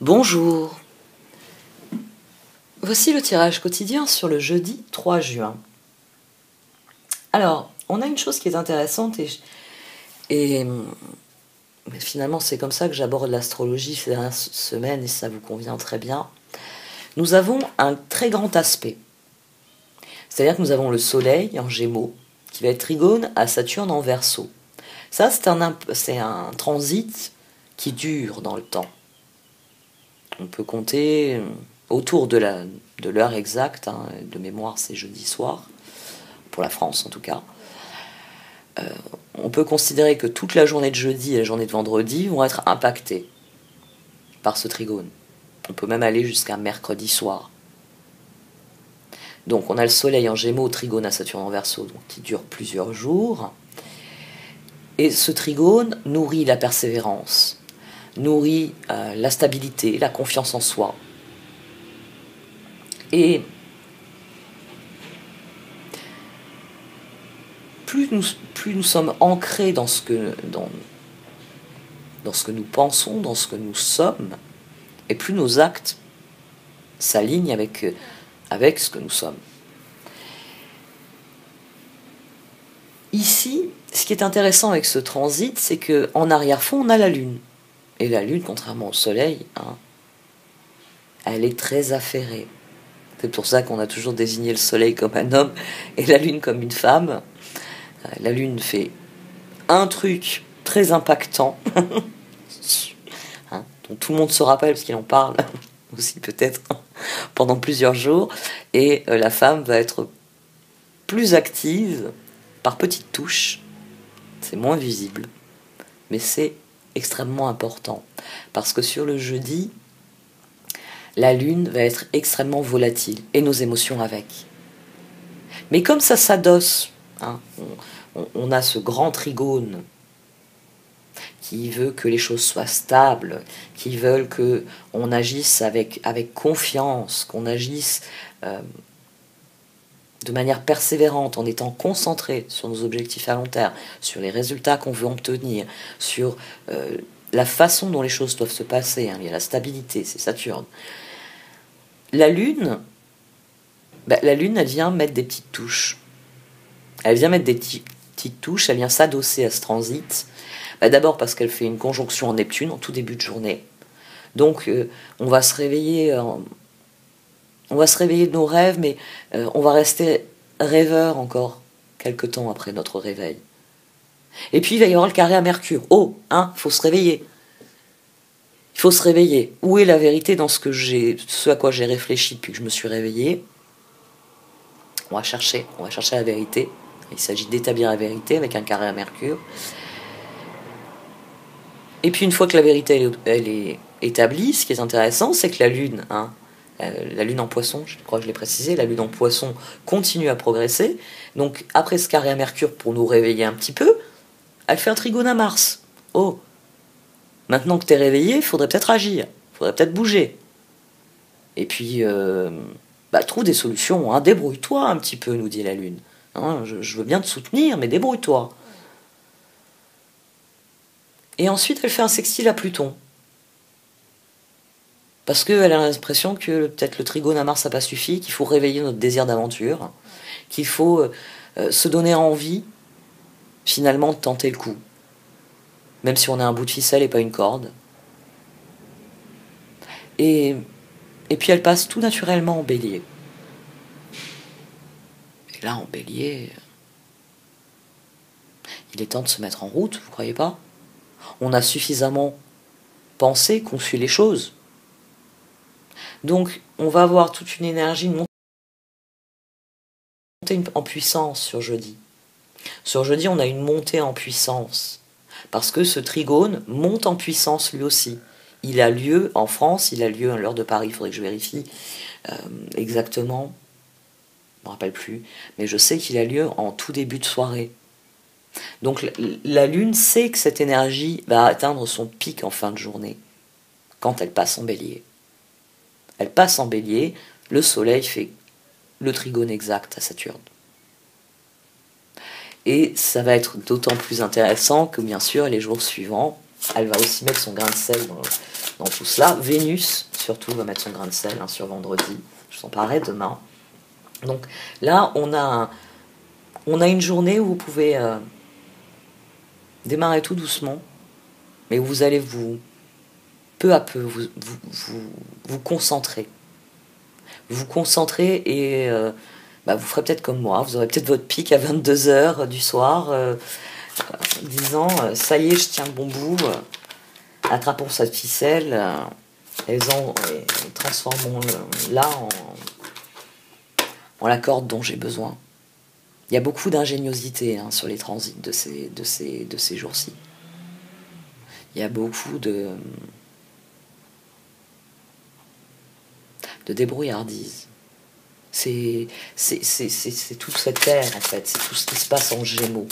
Bonjour. Voici le tirage quotidien sur le jeudi 3 juin. Alors, on a une chose qui est intéressante et finalement c'est comme ça que j'aborde l'astrologie ces dernières semaines et ça vous convient très bien. Nous avons un très grand aspect. C'est-à-dire que nous avons le Soleil en Gémeaux qui va être trigone à Saturne en Verseau. Ça, c'est un transit qui dure dans le temps. On peut compter autour de l'heure exacte, de mémoire c'est jeudi soir, pour la France en tout cas. On peut considérer que toute la journée de jeudi et la journée de vendredi vont être impactées par ce trigone. On peut même aller jusqu'à mercredi soir. Donc on a le Soleil en Gémeaux, trigone à Saturne en Verseau, donc qui dure plusieurs jours. Et ce trigone nourrit la persévérance, nourrit la stabilité, la confiance en soi. Et plus nous sommes ancrés dans ce que nous pensons, dans ce que nous sommes, et plus nos actes s'alignent avec ce que nous sommes. Ici, ce qui est intéressant avec ce transit, c'est qu'en arrière-fond, on a la Lune. Et la Lune, contrairement au Soleil, elle est très affairée. C'est pour ça qu'on a toujours désigné le Soleil comme un homme et la Lune comme une femme. La Lune fait un truc très impactant, dont tout le monde se rappelle parce qu'il en parle aussi peut-être pendant plusieurs jours, et la femme va être plus active par petites touches. C'est moins visible, mais c'est extrêmement important parce que sur le jeudi, la Lune va être extrêmement volatile et nos émotions avec. Mais comme ça s'adosse, on a ce grand trigone qui veut que les choses soient stables, qui veulent qu'on agisse avec confiance, qu'on agisse de manière persévérante, en étant concentré sur nos objectifs à long terme, sur les résultats qu'on veut obtenir, sur la façon dont les choses doivent se passer. Il y a la stabilité, c'est Saturne. La Lune, elle vient mettre des petites touches. Elle vient mettre des petites touches, elle vient s'adosser à ce transit. D'abord parce qu'elle fait une conjonction en Neptune en tout début de journée. Donc on va se réveiller de nos rêves, mais on va rester rêveur encore quelque temps après notre réveil. Et puis il va y avoir le carré à Mercure. Faut se réveiller. Il faut se réveiller. Où est la vérité dans ce à quoi j'ai réfléchi depuis que je me suis réveillé? On va chercher la vérité. Il s'agit d'établir la vérité avec un carré à Mercure. Et puis une fois que la vérité elle est établie, ce qui est intéressant, c'est que la Lune, la Lune en Poisson, je crois que je l'ai précisé, la Lune en Poisson continue à progresser. Donc après ce carré à Mercure, pour nous réveiller un petit peu, elle fait un trigone à Mars. Maintenant que t'es réveillé, il faudrait peut-être agir, il faudrait peut-être bouger. Et puis, trouve des solutions, débrouille-toi un petit peu, nous dit la Lune. Je veux bien te soutenir, mais débrouille-toi. Et ensuite, elle fait un sextile à Pluton. Parce qu'elle a l'impression que peut-être le trigone à Mars n'a pas suffi, qu'il faut réveiller notre désir d'aventure, qu'il faut se donner envie, finalement, de tenter le coup. Même si on a un bout de ficelle et pas une corde. Et puis elle passe tout naturellement en Bélier. Et là, en Bélier, il est temps de se mettre en route, vous croyez pas? On a suffisamment pensé, conçu les choses. Donc, on va avoir toute une énergie, une montée en puissance sur jeudi. Sur jeudi, on a une montée en puissance. Parce que ce trigone monte en puissance lui aussi. Il a lieu en France, il a lieu à l'heure de Paris, il faudrait que je vérifie exactement. Je ne me rappelle plus. Mais je sais qu'il a lieu en tout début de soirée. Donc la Lune sait que cette énergie va atteindre son pic en fin de journée, quand elle passe en Bélier. Elle passe en Bélier, le Soleil fait le trigone exact à Saturne. Et ça va être d'autant plus intéressant que, bien sûr, les jours suivants, Elle va aussi mettre son grain de sel dans tout cela. Vénus, surtout, va mettre son grain de sel sur vendredi. Je vous en parlerai demain. Donc là, on a une journée où vous pouvez démarrer tout doucement, mais où vous allez peu à peu, vous concentrer. Vous concentrer et vous ferez peut-être comme moi. Vous aurez peut-être votre pic à 22h du soir, disant ça y est, je tiens le bon bout, attrapons cette ficelle et transformons-la en la corde dont j'ai besoin. Il y a beaucoup d'ingéniosité sur les transits de ces jours-ci. Il y a beaucoup de débrouillardise. C'est toute cette ère, en fait. C'est tout ce qui se passe en Gémeaux.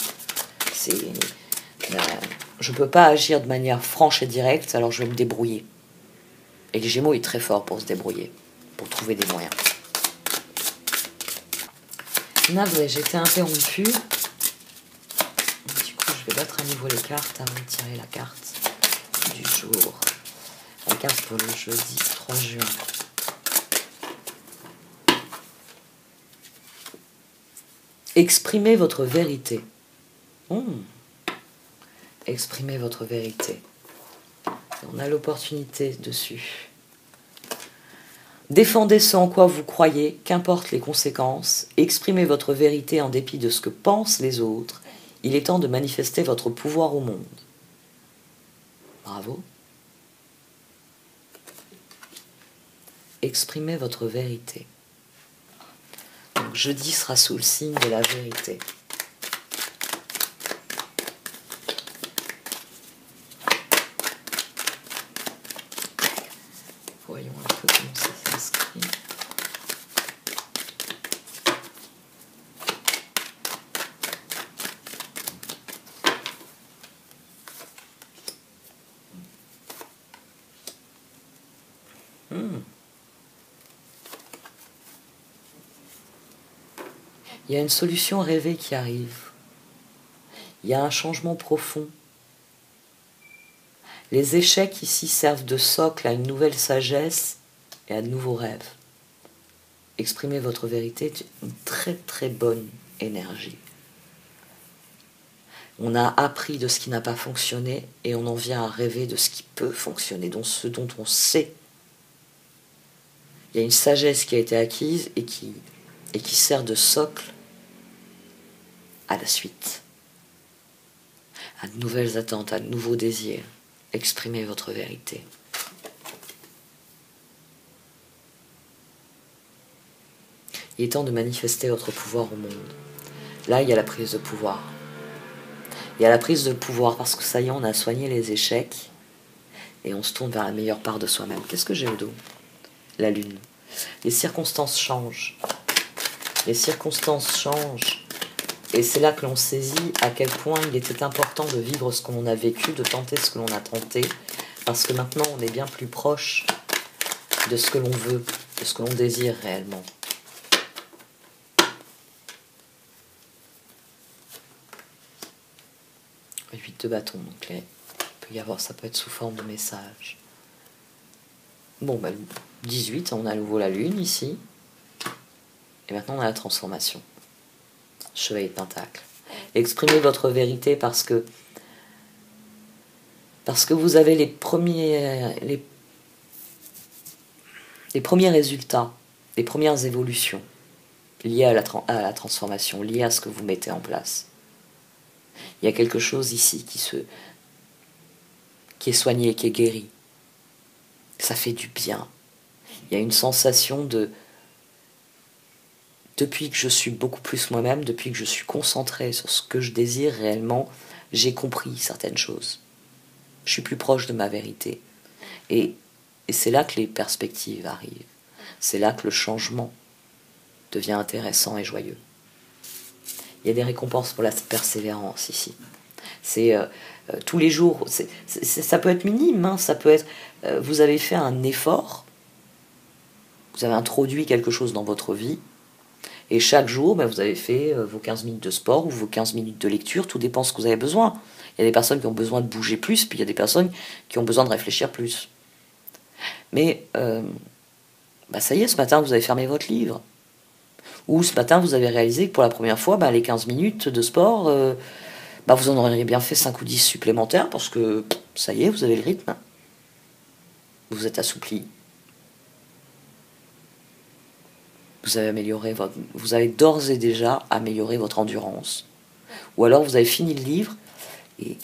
Je ne peux pas agir de manière franche et directe, alors je vais me débrouiller. Et le Gémeaux est très fort pour se débrouiller, pour trouver des moyens. Navré, j'étais interrompue. Du coup, je vais mettre à niveau les cartes avant de tirer la carte du jour. La carte pour le jeudi 3 juin. Exprimez votre vérité. Exprimez votre vérité. On a l'opportunité dessus. Défendez ce en quoi vous croyez, qu'importe les conséquences. Exprimez votre vérité en dépit de ce que pensent les autres. Il est temps de manifester votre pouvoir au monde. Bravo. Exprimez votre vérité. Donc jeudi sera sous le signe de la vérité. Voyons un peu comment ça s'inscrit. Il y a une solution rêvée qui arrive. Il y a un changement profond. Les échecs ici servent de socle à une nouvelle sagesse et à de nouveaux rêves. Exprimer votre vérité est une très très bonne énergie. On a appris de ce qui n'a pas fonctionné et on en vient à rêver de ce qui peut fonctionner, ce dont on sait. Il y a une sagesse qui a été acquise et qui sert de socle à la suite, à de nouvelles attentes, à de nouveaux désirs. Exprimez votre vérité. Il est temps de manifester votre pouvoir au monde. Là, il y a la prise de pouvoir. Il y a la prise de pouvoir parce que ça y est, on a soigné les échecs et on se tourne vers la meilleure part de soi-même. Qu'est-ce que j'ai au dos? La lune. Les circonstances changent. Les circonstances changent. Et c'est là que l'on saisit à quel point il était important de vivre ce que l'on a vécu, de tenter ce que l'on a tenté, parce que maintenant on est bien plus proche de ce que l'on veut, de ce que l'on désire réellement. Le 8 de bâton, donc là, ça peut être sous forme de message. Bon, 18, on a à nouveau la lune ici. Et maintenant on a la transformation. Chevalier de Pentacle. Exprimez votre vérité parce que vous avez les premiers résultats, les premières évolutions liées à la transformation, liées à ce que vous mettez en place. Il y a quelque chose ici qui est soigné, qui est guéri. Ça fait du bien. Il y a une sensation depuis que je suis beaucoup plus moi-même, depuis que je suis concentrée sur ce que je désire réellement, j'ai compris certaines choses. Je suis plus proche de ma vérité. Et c'est là que les perspectives arrivent. C'est là que le changement devient intéressant et joyeux. Il y a des récompenses pour la persévérance ici. C'est tous les jours, ça peut être minime, ça peut être, vous avez fait un effort, vous avez introduit quelque chose dans votre vie, et chaque jour, vous avez fait vos 15 minutes de sport ou vos 15 minutes de lecture, tout dépend de ce que vous avez besoin. Il Il y a des personnes qui ont besoin de bouger plus, puis il y a des personnes qui ont besoin de réfléchir plus. Mais ça y est, ce matin, vous avez fermé votre livre. Ou ce matin, vous avez réalisé que pour la première fois, les 15 minutes de sport, vous en auriez bien fait 5 ou 10 supplémentaires, parce que ça y est, vous avez le rythme. Vous êtes assoupli. Vous avez d'ores et déjà amélioré votre endurance. Ou alors vous avez fini le livre et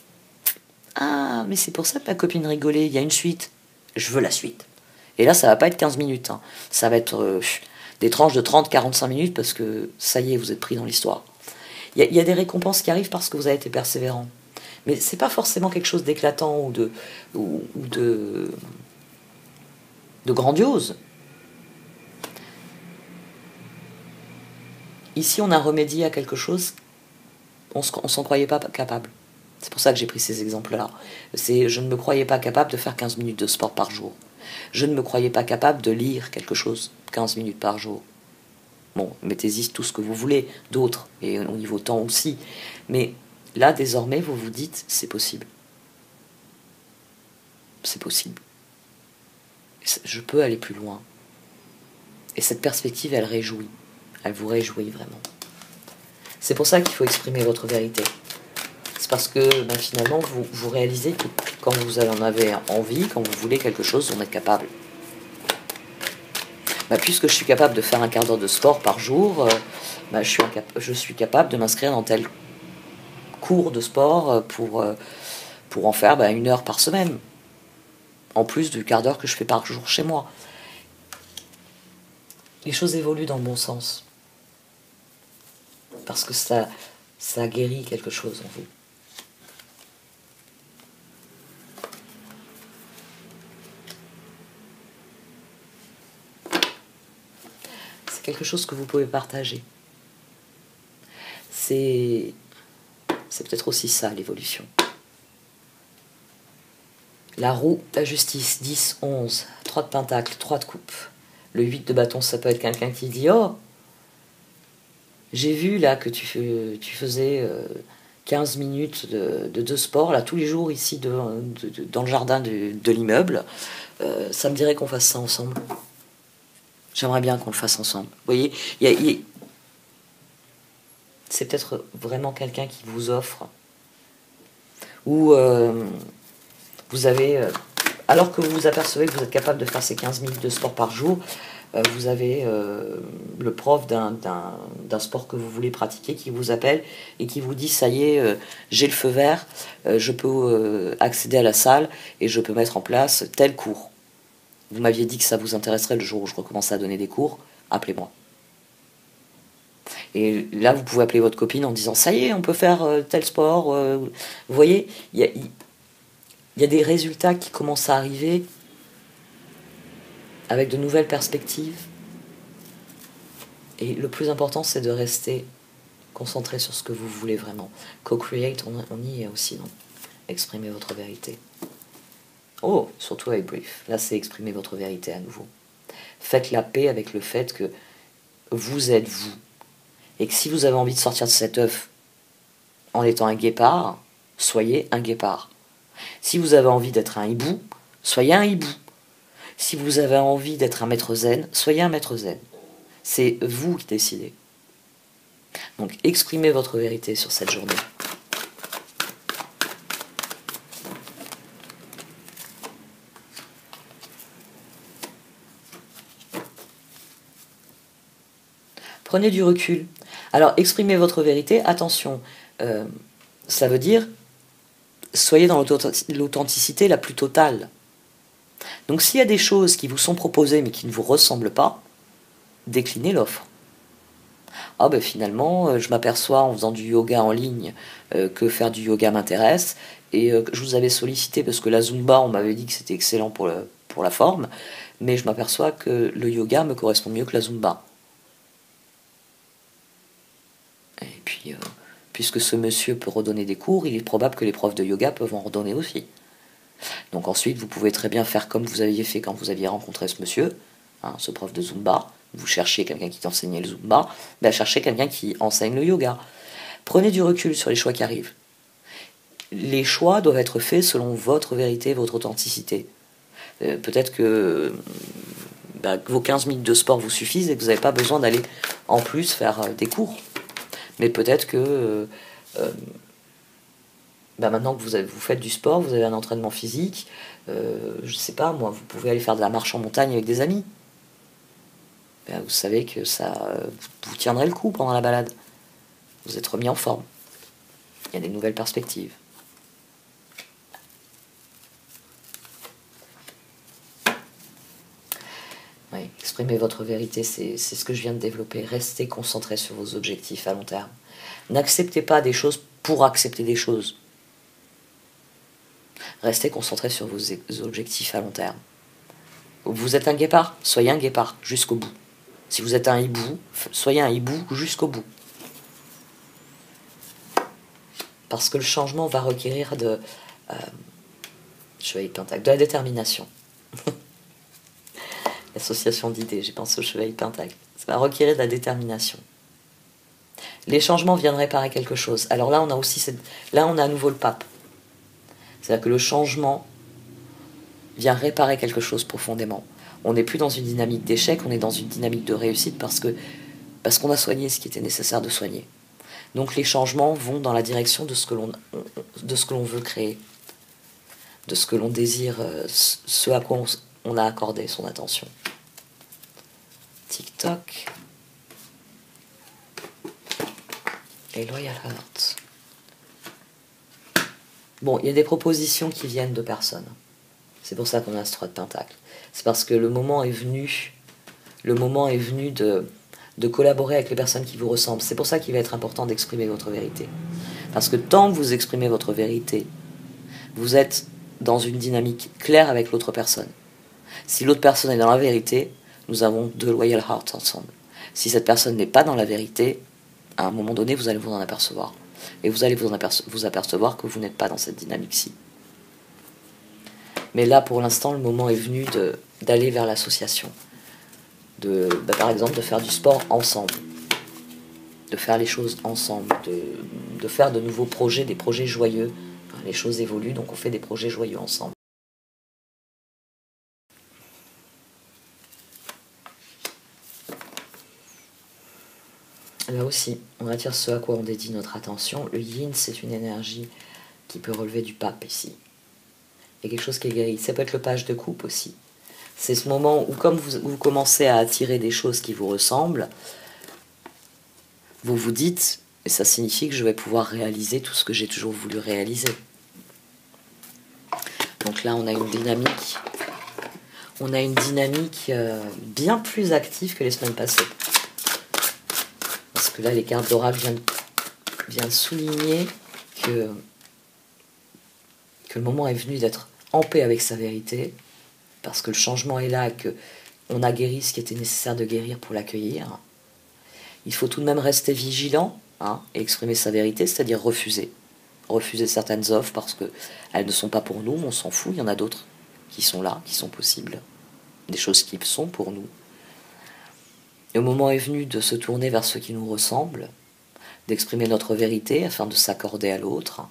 ah, mais c'est pour ça que ma copine rigolait, il y a une suite. Je veux la suite. Et là, ça va pas être 15 minutes. Ça va être des tranches de 30-45 minutes parce que ça y est, vous êtes pris dans l'histoire. Il y a des récompenses qui arrivent parce que vous avez été persévérant. Mais c'est pas forcément quelque chose d'éclatant ou de grandiose. Ici, on a remédié à quelque chose, on s'en croyait pas capable. C'est pour ça que j'ai pris ces exemples-là. Je ne me croyais pas capable de faire 15 minutes de sport par jour. Je ne me croyais pas capable de lire quelque chose 15 minutes par jour. Bon, mettez-y tout ce que vous voulez, d'autres, et au niveau temps aussi. Mais là, désormais, vous vous dites, c'est possible. C'est possible. Je peux aller plus loin. Et cette perspective, elle réjouit. Elle vous réjouit vraiment. C'est pour ça qu'il faut exprimer votre vérité. C'est parce que finalement, vous réalisez que quand vous en avez envie, quand vous voulez quelque chose, on est capable. Puisque je suis capable de faire un quart d'heure de sport par jour, je suis capable de m'inscrire dans tel cours de sport pour en faire 1 heure par semaine. En plus du quart d'heure que je fais par jour chez moi. Les choses évoluent dans le bon sens. Parce que ça guérit quelque chose en vous. C'est quelque chose que vous pouvez partager. C'est peut-être aussi ça, l'évolution. La roue, la justice, 10, 11, 3 de pentacle, 3 de coupe. Le 8 de bâton, ça peut être quelqu'un qui dit « Oh, j'ai vu là que tu faisais 15 minutes de sport là tous les jours ici dans le jardin de l'immeuble. Ça me dirait qu'on fasse ça ensemble. J'aimerais bien qu'on le fasse ensemble. » Vous voyez, c'est peut-être vraiment quelqu'un qui vous offre. Ou vous avez... alors que vous vous apercevez que vous êtes capable de faire ces 15 minutes de sport par jour, vous avez le prof d'un sport que vous voulez pratiquer qui vous appelle et qui vous dit « ça y est, j'ai le feu vert, je peux accéder à la salle et je peux mettre en place tel cours. Vous m'aviez dit que ça vous intéresserait le jour où je recommençais à donner des cours, appelez-moi. » Et là, vous pouvez appeler votre copine en disant « ça y est, on peut faire tel sport. » Vous voyez, il y a des résultats qui commencent à arriver avec de nouvelles perspectives. Et le plus important, c'est de rester concentré sur ce que vous voulez vraiment. Co-create, on y est aussi, non? Exprimer votre vérité. Oh, surtout avec Brief. Là, c'est exprimer votre vérité à nouveau. Faites la paix avec le fait que vous êtes vous. Et que si vous avez envie de sortir de cet œuf en étant un guépard, soyez un guépard. Si vous avez envie d'être un hibou, soyez un hibou. Si vous avez envie d'être un maître zen, soyez un maître zen. C'est vous qui décidez. Donc, exprimez votre vérité sur cette journée. Prenez du recul. Alors, exprimez votre vérité. Attention, ça veut dire soyez dans l'authenticité la plus totale. Donc, s'il y a des choses qui vous sont proposées mais qui ne vous ressemblent pas, déclinez l'offre. Ah finalement, je m'aperçois en faisant du yoga en ligne que faire du yoga m'intéresse et je vous avais sollicité parce que la Zumba, on m'avait dit que c'était excellent pour la forme, mais je m'aperçois que le yoga me correspond mieux que la Zumba. Et puis, puisque ce monsieur peut redonner des cours, il est probable que les profs de yoga peuvent en redonner aussi. Donc ensuite, vous pouvez très bien faire comme vous aviez fait quand vous aviez rencontré ce monsieur, ce prof de Zumba. Vous cherchez quelqu'un qui t'enseignait le Zumba, cherchez quelqu'un qui enseigne le yoga. Prenez du recul sur les choix qui arrivent. les choix doivent être faits selon votre vérité, votre authenticité. Peut-être que vos 15 minutes de sport vous suffisent et que vous n'avez pas besoin d'aller en plus faire des cours. Mais peut-être que maintenant que vous faites du sport, vous avez un entraînement physique, je sais pas moi, vous pouvez aller faire de la marche en montagne avec des amis. Vous savez que ça vous tiendrez le coup pendant la balade. Vous êtes remis en forme. Il y a des nouvelles perspectives. Oui, exprimer votre vérité, c'est ce que je viens de développer. Restez concentré sur vos objectifs à long terme. N'acceptez pas des choses pour accepter des choses. Restez concentré sur vos objectifs à long terme. Vous êtes un guépard, soyez un guépard jusqu'au bout. Si vous êtes un hibou, soyez un hibou jusqu'au bout. Parce que le changement va requérir de chevalier de pentacle, de la détermination. L'association d'idées, j'ai pensé au chevalier de pentacle. Ça va requérir de la détermination. Les changements viennent réparer quelque chose. Alors là, on a aussi là, on a à nouveau le pape. C'est-à-dire que le changement vient réparer quelque chose profondément. On n'est plus dans une dynamique d'échec, on est dans une dynamique de réussite parce qu'on a soigné ce qui était nécessaire de soigner. Donc les changements vont dans la direction de ce que l'on veut créer, de ce que l'on désire, ce à quoi on a accordé son attention. TikTok et Loyal Heart. Bon, il y a des propositions qui viennent de personnes. C'est pour ça qu'on a ce 3 de pentacle. C'est parce que le moment est venu de collaborer avec les personnes qui vous ressemblent. C'est pour ça qu'il va être important d'exprimer votre vérité. Parce que tant que vous exprimez votre vérité, vous êtes dans une dynamique claire avec l'autre personne. Si l'autre personne est dans la vérité, nous avons 2 Loyal Hearts ensemble. Si cette personne n'est pas dans la vérité, à un moment donné, vous allez vous en apercevoir. Et vous allez vous apercevoir que vous n'êtes pas dans cette dynamique-ci. Mais là, pour l'instant, le moment est venu d'aller vers l'association. Par exemple, de faire du sport ensemble. De faire les choses ensemble. De faire de nouveaux projets, des projets joyeux. Enfin, les choses évoluent, donc on fait des projets joyeux ensemble. Là aussi, on attire ce à quoi on dédie notre attention. Le yin, c'est une énergie qui peut relever du pape ici. Il y a quelque chose qui est guéri. Ça peut être le page de coupe aussi. C'est ce moment où, comme vous commencez à attirer des choses qui vous ressemblent, vous vous dites, et ça signifie que je vais pouvoir réaliser tout ce que j'ai toujours voulu réaliser. Donc là, on a une dynamique. On a une dynamique bien plus active que les semaines passées. Parce que là, les cartes d'oracle viennent souligner que le moment est venu d'être en paix avec sa vérité, parce que le changement est là et qu'on a guéri ce qui était nécessaire de guérir pour l'accueillir. Il faut tout de même rester vigilant et exprimer sa vérité, c'est-à-dire refuser. Refuser certaines offres parce qu'elles ne sont pas pour nous, on s'en fout, il y en a d'autres qui sont là, qui sont possibles. Des choses qui sont pour nous. Et au moment est venu de se tourner vers ceux qui nous ressemblent, d'exprimer notre vérité afin de s'accorder à l'autre,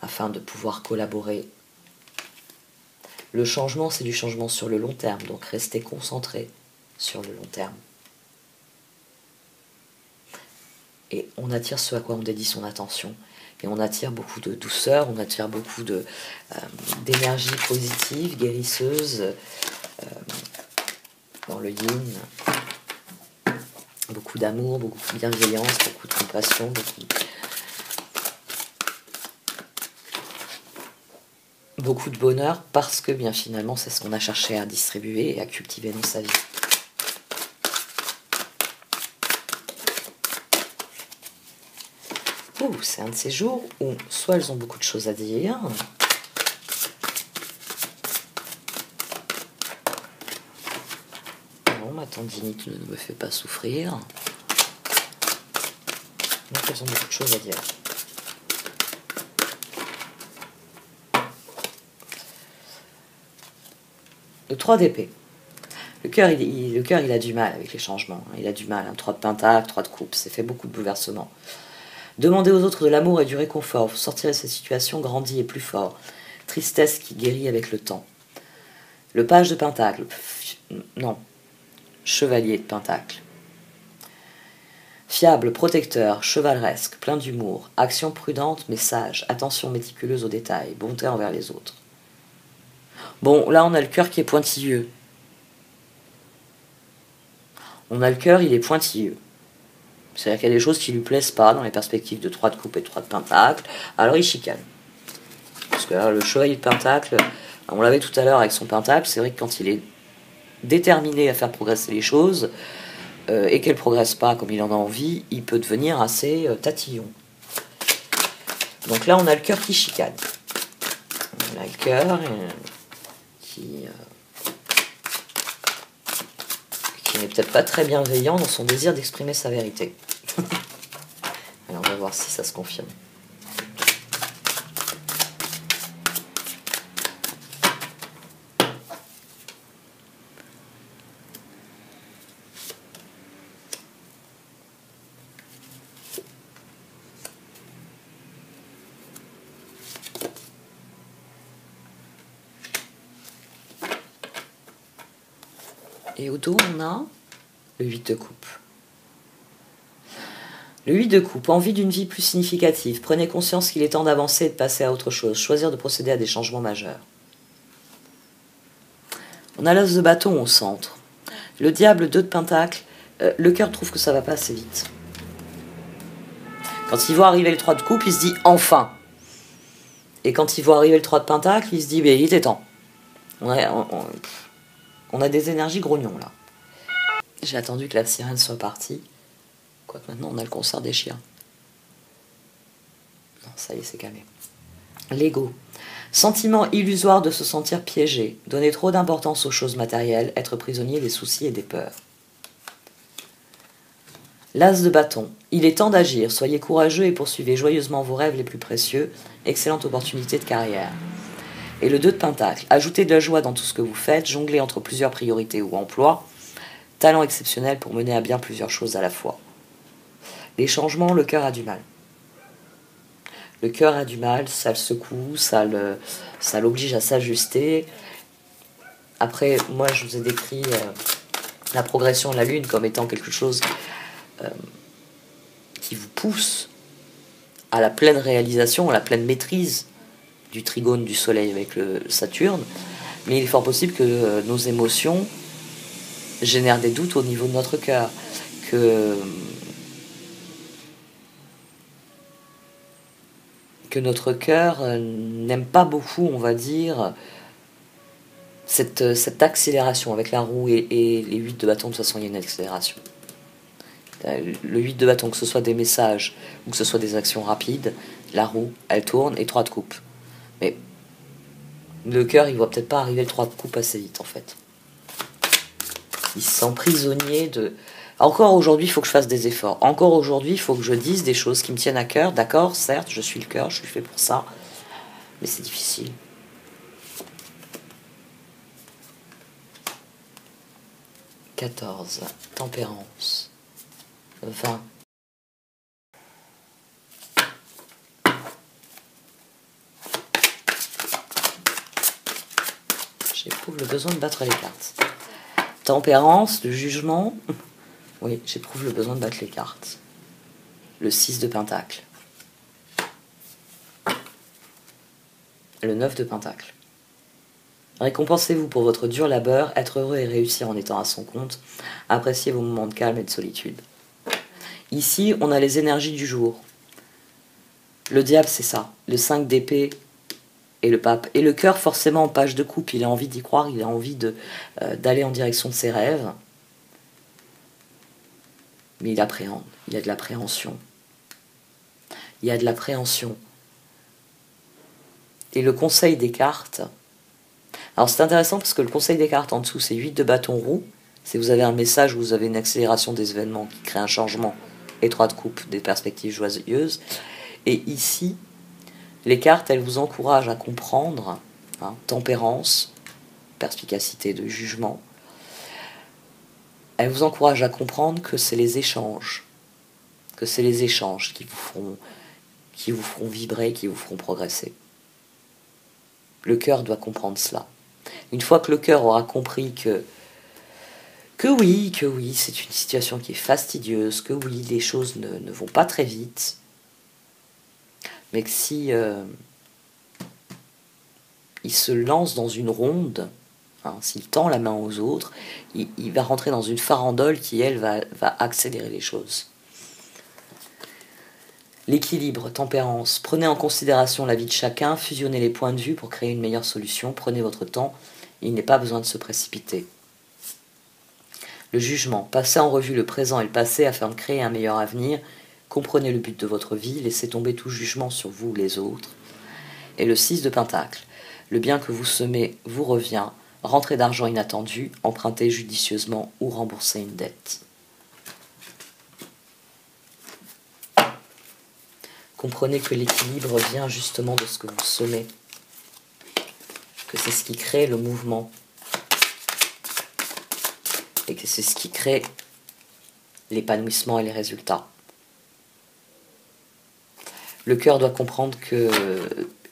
afin de pouvoir collaborer. Le changement, c'est du changement sur le long terme, donc restez concentré sur le long terme. Et on attire ce à quoi on dédie son attention. Et on attire beaucoup de douceur, on attire beaucoup d'énergie positive, guérisseuse, dans le yin. Beaucoup d'amour, beaucoup de bienveillance, beaucoup de compassion, beaucoup de bonheur, parce que bien finalement c'est ce qu'on a cherché à distribuer et à cultiver dans sa vie. C'est un de ces jours où soit elles ont beaucoup de choses à dire, non, ma tendinite ne me fait pas souffrir, donc elles ont beaucoup de choses à dire. Le 3 d'épée. Le cœur, il a du mal avec les changements. Il a du mal. 3 de pentacle, 3 de coupe, c'est fait beaucoup de bouleversements. Demandez aux autres de l'amour et du réconfort. Vous sortirez de cette situation grandi et plus fort. Tristesse qui guérit avec le temps. Le page de Pentacle. Non. Chevalier de Pentacle. Fiable, protecteur, chevaleresque, plein d'humour, action prudente mais sage, attention méticuleuse aux détails, bonté envers les autres. Bon, là on a le cœur qui est pointilleux. On a le cœur, il est pointilleux. C'est-à-dire qu'il y a des choses qui lui plaisent pas dans les perspectives de 3 de coupe et de 3 de pentacle, alors il chicane. Parce que là, le chevalier de pentacle, on l'avait tout à l'heure avec son pentacle, c'est vrai que quand il est déterminé à faire progresser les choses, et qu'elle ne progresse pas comme il en a envie, il peut devenir assez tatillon. Donc là, on a le cœur qui chicane. On a le cœur qui n'est peut-être pas très bienveillant dans son désir d'exprimer sa vérité. Alors on va voir si ça se confirme. Et au dos, on a le 8 de coupe. Le 8 de coupe, envie d'une vie plus significative. Prenez conscience qu'il est temps d'avancer et de passer à autre chose. Choisir de procéder à des changements majeurs. On a l'as de bâton au centre. Le diable, 2 de pentacle. Le cœur trouve que ça va pas assez vite. Quand il voit arriver le 3 de coupe, il se dit enfin. Et quand il voit arriver le 3 de pentacle, il se dit il était temps. On a des énergies grognons là. J'ai attendu que la sirène soit partie. Quoique maintenant on a le concert des chiens. Non, ça y est, c'est calmé. L'ego. Sentiment illusoire de se sentir piégé. Donner trop d'importance aux choses matérielles. Être prisonnier des soucis et des peurs. L'as de bâton. Il est temps d'agir. Soyez courageux et poursuivez joyeusement vos rêves les plus précieux. Excellente opportunité de carrière. Et le 2 de pentacle. Ajoutez de la joie dans tout ce que vous faites. Jonglez entre plusieurs priorités ou emplois. Talent exceptionnel pour mener à bien plusieurs choses à la fois. Les changements, le cœur a du mal. Le cœur a du mal, ça le secoue, ça l'oblige à s'ajuster. Après, moi, je vous ai décrit la progression de la Lune comme étant quelque chose qui vous pousse à la pleine réalisation, à la pleine maîtrise du trigone du Soleil avec le Saturne. Mais il est fort possible que nos émotions génèrent des doutes au niveau de notre cœur. Que notre cœur n'aime pas beaucoup, on va dire, cette accélération avec la roue et les 8 de bâton. De toute façon, il y a une accélération. Le 8 de bâton, que ce soit des messages ou que ce soit des actions rapides, la roue, elle tourne, et 3 de coupe. Mais le cœur, il voit peut-être pas arriver le 3 de coupe assez vite, en fait. Il se sent prisonnier de... Encore aujourd'hui, il faut que je fasse des efforts. Encore aujourd'hui, il faut que je dise des choses qui me tiennent à cœur. D'accord, certes, je suis le cœur, je suis fait pour ça. Mais c'est difficile. « 14. Tempérance. 20. J'éprouve le besoin de battre les cartes. Tempérance, le jugement... Oui, j'éprouve le besoin de battre les cartes. Le 6 de pentacle. Le 9 de pentacle. Récompensez-vous pour votre dur labeur, être heureux et réussir en étant à son compte. Appréciez vos moments de calme et de solitude. Ici, on a les énergies du jour. Le diable, c'est ça. Le 5 d'épée et le pape. Et le cœur, forcément, en page de coupe, il a envie d'y croire, il a envie d'aller en direction de ses rêves. Mais il appréhende, il y a de l'appréhension. Il y a de l'appréhension. Et le conseil des cartes... Alors c'est intéressant parce que le conseil des cartes en dessous, c'est 8 de bâton roux. Si vous avez un message où vous avez une accélération des événements qui crée un changement, et 3 de coupe, des perspectives joyeuses. Et ici, les cartes, elles vous encouragent à comprendre, tempérance, perspicacité de jugement. Elles vous encouragent à comprendre que c'est les échanges que c'est les échanges qui vous feront vibrer, qui vous feront progresser. Le cœur doit comprendre cela. Une fois que le cœur aura compris que oui, c'est une situation qui est fastidieuse, que oui, les choses ne vont pas très vite, mais que si il se lance dans une ronde, hein, s'il tend la main aux autres, il va rentrer dans une farandole qui, elle, va accélérer les choses. L'équilibre, tempérance. Prenez en considération la vie de chacun, fusionnez les points de vue pour créer une meilleure solution, prenez votre temps, il n'est pas besoin de se précipiter. Le jugement. Passez en revue le présent et le passé afin de créer un meilleur avenir, comprenez le but de votre vie, laissez tomber tout jugement sur vous ou les autres. Et le 6 de Pentacle. Le bien que vous semez vous revient, rentrée d'argent inattendue, empruntez judicieusement ou remboursez une dette. Comprenez que l'équilibre vient justement de ce que vous semez, que c'est ce qui crée le mouvement, et que c'est ce qui crée l'épanouissement et les résultats. Le cœur doit comprendre que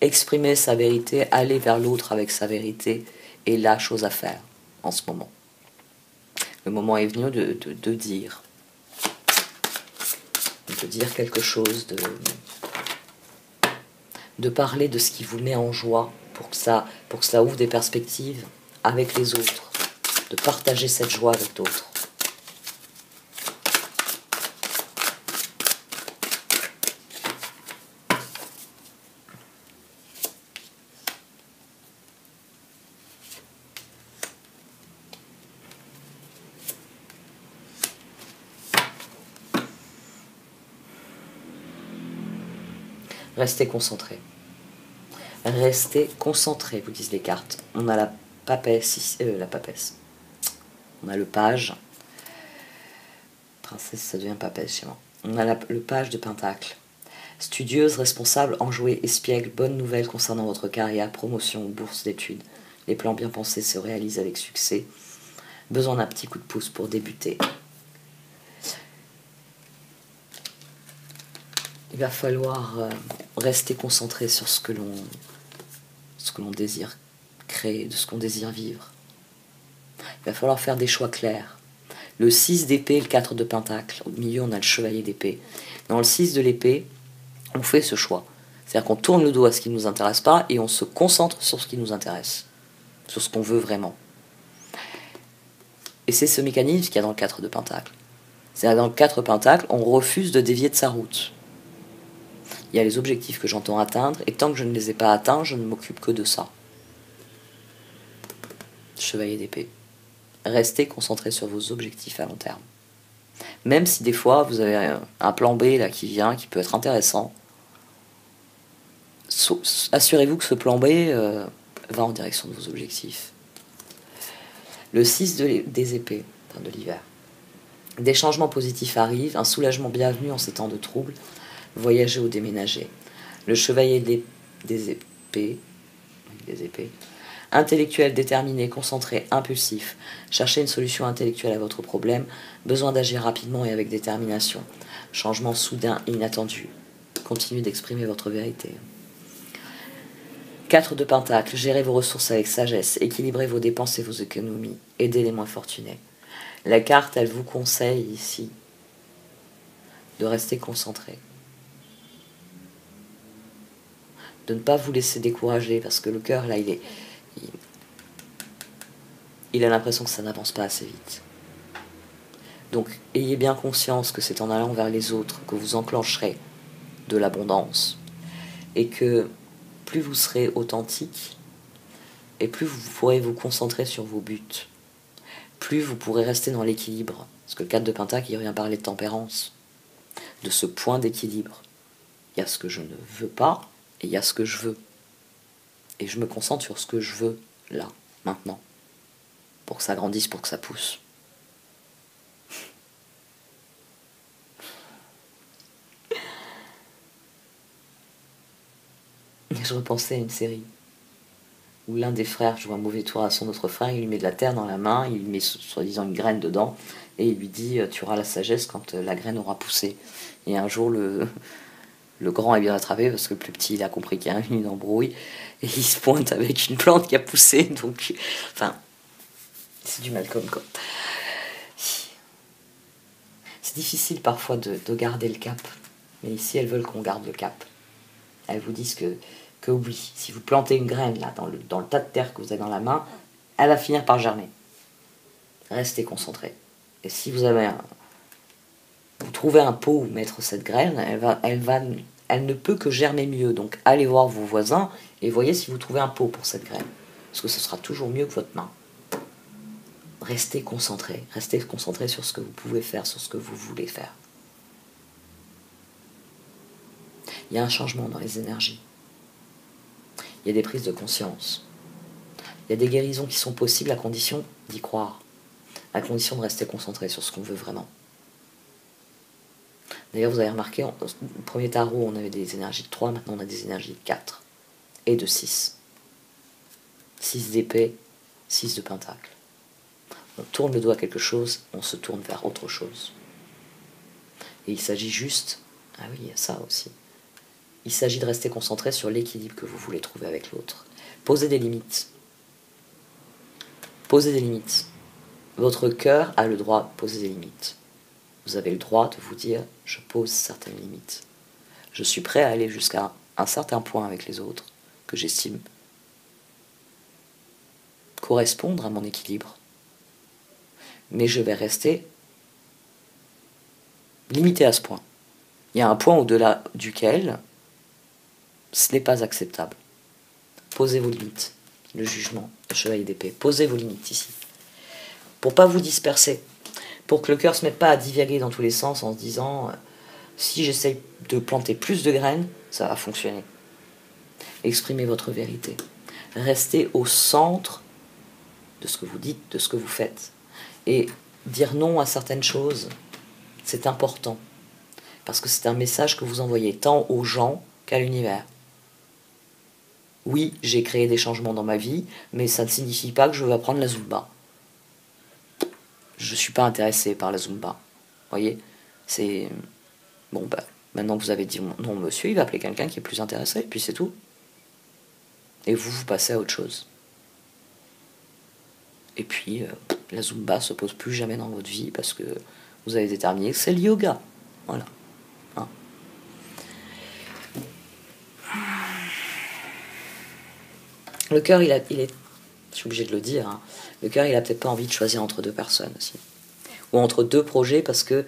exprimer sa vérité, aller vers l'autre avec sa vérité est la chose à faire en ce moment. Le moment est venu de dire quelque chose, de parler de ce qui vous met en joie pour que ça ouvre des perspectives avec les autres, de partager cette joie avec d'autres. Restez concentré. Restez concentré, vous disent les cartes. On a la papesse, on a le page. Princesse, ça devient papesse chez moi. On a le page de Pentacle. Studieuse, responsable, enjouée, espiègle, bonne nouvelle concernant votre carrière, promotion ou bourse d'études. Les plans bien pensés se réalisent avec succès. Besoin d'un petit coup de pouce pour débuter. Il va falloir rester concentré sur ce que l'on désire créer, de ce qu'on désire vivre. Il va falloir faire des choix clairs. Le 6 d'épée et le 4 de pentacle. Au milieu, on a le chevalier d'épée. Dans le 6 de l'épée, on fait ce choix. C'est-à-dire qu'on tourne le dos à ce qui ne nous intéresse pas et on se concentre sur ce qui nous intéresse, sur ce qu'on veut vraiment. Et c'est ce mécanisme qu'il y a dans le 4 de pentacle. C'est-à-dire dans le 4 pentacle, on refuse de dévier de sa route. Il y a les objectifs que j'entends atteindre, et tant que je ne les ai pas atteints, je ne m'occupe que de ça. Chevalier d'épée. Restez concentré sur vos objectifs à long terme. Même si des fois, vous avez un plan B là, qui vient, qui peut être intéressant, assurez-vous que ce plan B va en direction de vos objectifs. Le 6 des épées, de l'hiver. Des changements positifs arrivent, un soulagement bienvenu en ces temps de trouble, voyager ou déménager. Le chevalier des épées, intellectuel, déterminé, concentré, impulsif. Cherchez une solution intellectuelle à votre problème, besoin d'agir rapidement et avec détermination. Changement soudain et inattendu. Continuez d'exprimer votre vérité. 4 de pentacle, gérez vos ressources avec sagesse, équilibrez vos dépenses et vos économies, aidez les moins fortunés. La carte, elle vous conseille ici de rester concentré. De ne pas vous laisser décourager, parce que le cœur, là, il a l'impression que ça n'avance pas assez vite. Donc, ayez bien conscience que c'est en allant vers les autres que vous enclencherez de l'abondance, et que plus vous serez authentique, et plus vous pourrez vous concentrer sur vos buts, plus vous pourrez rester dans l'équilibre. Parce que le 4 de pentacle, il revient parler de tempérance, de ce point d'équilibre. Il y a ce que je ne veux pas, et il y a ce que je veux. Et je me concentre sur ce que je veux, là, maintenant, pour que ça grandisse, pour que ça pousse. Je repensais à une série où l'un des frères joue un mauvais tour à son autre frère, il lui met de la terre dans la main, il lui met soi-disant une graine dedans, et il lui dit tu auras la sagesse quand la graine aura poussé. Et un jour le grand est bien rattrapé parce que le plus petit il a compris qu'il y a une embrouille, et il se pointe avec une plante qui a poussé, donc enfin c'est du Malcolm quoi. C'est difficile parfois de garder le cap, mais ici elles veulent qu'on garde le cap. Elles vous disent que oui, si vous plantez une graine là dans le tas de terre que vous avez dans la main, elle va finir par germer. Restez concentré. Et si vous trouvez un pot où mettre cette graine, elle ne peut que germer mieux. Donc allez voir vos voisins et voyez si vous trouvez un pot pour cette graine, parce que ce sera toujours mieux que votre main. Restez concentré sur ce que vous pouvez faire, sur ce que vous voulez faire. Il y a un changement dans les énergies. Il y a des prises de conscience. Il y a des guérisons qui sont possibles à condition d'y croire, à condition de rester concentré sur ce qu'on veut vraiment. D'ailleurs, vous avez remarqué, au premier tarot, on avait des énergies de 3, maintenant on a des énergies de 4 et de 6. 6 d'épée, 6 de pentacle. On tourne le doigt à quelque chose, on se tourne vers autre chose. Et il s'agit juste, ah oui, il y a ça aussi, il s'agit de rester concentré sur l'équilibre que vous voulez trouver avec l'autre. Posez des limites. Posez des limites. Votre cœur a le droit de poser des limites. Vous avez le droit de vous dire, je pose certaines limites. Je suis prêt à aller jusqu'à un certain point avec les autres, que j'estime correspondre à mon équilibre. Mais je vais rester limité à ce point. Il y a un point au-delà duquel ce n'est pas acceptable. Posez vos limites. Le jugement, le chevalier d'épée. Posez vos limites ici. Pour pas vous disperser. Pour que le cœur ne se mette pas à divaguer dans tous les sens en se disant si j'essaye de planter plus de graines, ça va fonctionner. Exprimez votre vérité. Restez au centre de ce que vous dites, de ce que vous faites. Et dire non à certaines choses, c'est important. Parce que c'est un message que vous envoyez tant aux gens qu'à l'univers. Oui, j'ai créé des changements dans ma vie, mais ça ne signifie pas que je veux apprendre la Zumba. Je ne suis pas intéressé par la Zumba. Vous voyez, c'est... Bon, maintenant que vous avez dit non, monsieur, il va appeler quelqu'un qui est plus intéressé, et puis c'est tout. Et vous passez à autre chose. Et puis, la Zumba se pose plus jamais dans votre vie parce que vous avez déterminé que c'est le yoga. Voilà. Hein. Le cœur, il est... Je suis obligée de le dire. Hein, le cœur, il a peut-être pas envie de choisir entre deux personnes aussi. Ou entre deux projets parce que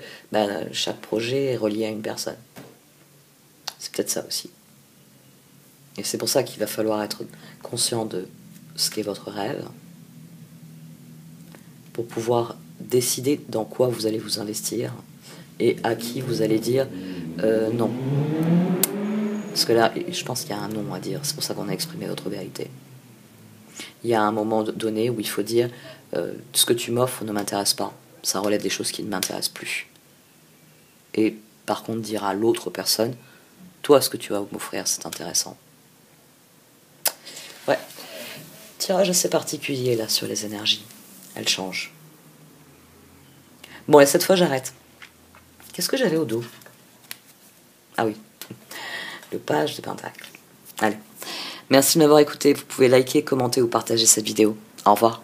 chaque projet est relié à une personne. C'est peut-être ça aussi. Et c'est pour ça qu'il va falloir être conscient de ce qu'est votre rêve pour pouvoir décider dans quoi vous allez vous investir et à qui vous allez dire non. Parce que là, je pense qu'il y a un non à dire. C'est pour ça qu'on a exprimé votre vérité. Il y a un moment donné où il faut dire ce que tu m'offres ne m'intéresse pas. Ça relève des choses qui ne m'intéressent plus. Et par contre, dire à l'autre personne, toi, ce que tu vas m'offrir, c'est intéressant. Ouais. Tirage assez particulier là sur les énergies. Elles changent. Bon, et cette fois, j'arrête. Qu'est-ce que j'avais au dos? Ah oui. Le page de pentacle. Allez. Merci de m'avoir écouté. Vous pouvez liker, commenter ou partager cette vidéo. Au revoir.